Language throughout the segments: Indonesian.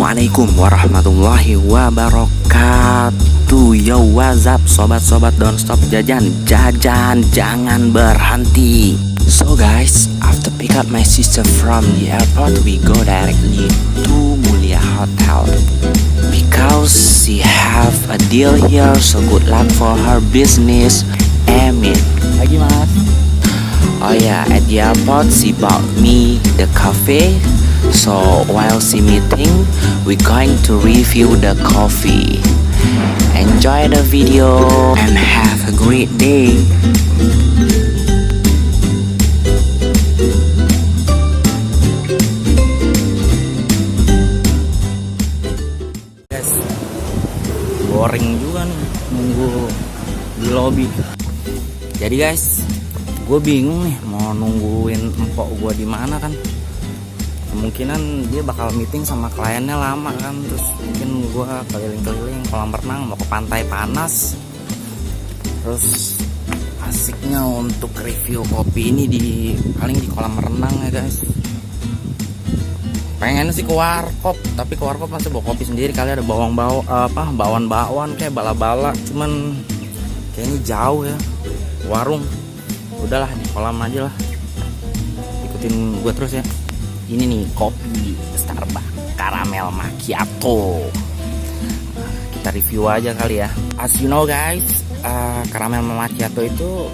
Assalamualaikum warahmatullahi wabarakatuh. Yo, what's up sobat-sobat don't stop jajan. Jajan jangan berhenti. So guys, after pick up my sister from the airport, we go directly to Mulia Hotel because she have a deal here. So good luck for her business. Amin. Lagi mas. Oh yeah, at the airport she bought me the coffee. So while she meeting, we're going to review the coffee. Enjoy the video and have a great day. Guys, boring juga nih nunggu di lobby. Jadi guys, gue bingung nih mau nungguin empok gue di mana kan. Kemungkinan dia bakal meeting sama kliennya lama kan. Terus mungkin gue keliling-keliling kolam renang, mau ke pantai panas. Terus asiknya untuk review kopi ini paling di kolam renang ya guys. Pengen sih ke warkop, tapi ke warkop masih bawa kopi sendiri. Kali ada bawang-bawang kayak bala-bala. Cuman kayaknya jauh ya warung. Udahlah di kolam aja lah. Ikutin gue terus ya. Ini nih kopi Starbucks caramel macchiato. Kita review aja kali ya. As you know guys, caramel macchiato itu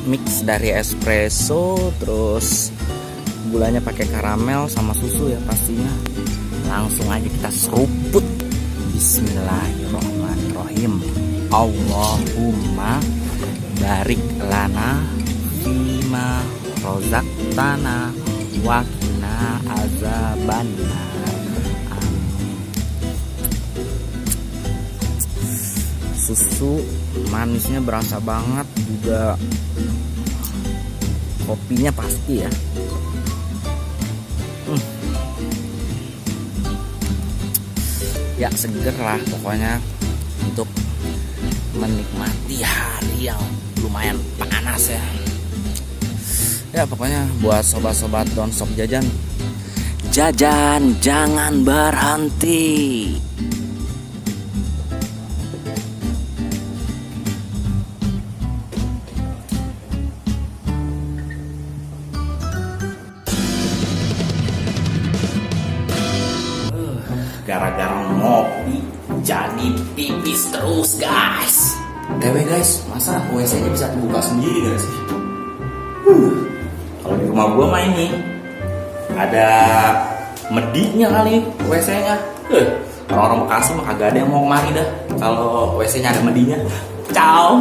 mix dari espresso, terus gulanya pakai karamel sama susu ya pastinya. Langsung aja kita seruput. Bismillahirrahmanirrahim. Allahumma barik lana fima rozaqtana wa azabanna. Susu manisnya berasa banget, juga kopinya pasti ya. Ya seger lah pokoknya untuk menikmati hari yang lumayan panas ya. Ya pokoknya buat sobat-sobat don't stop jajan, jajan jangan berhenti. Gara-gara ngopi jadi pipis terus guys. TW guys, masa WC-nya bisa terbuka sendiri gak sih? Kalau di rumah gua mah ini ada medinya kali WC-nya. Orang-orang Bekasi mah kagak ada yang mau kemari dah kalau WC-nya ada medinya. Ciao.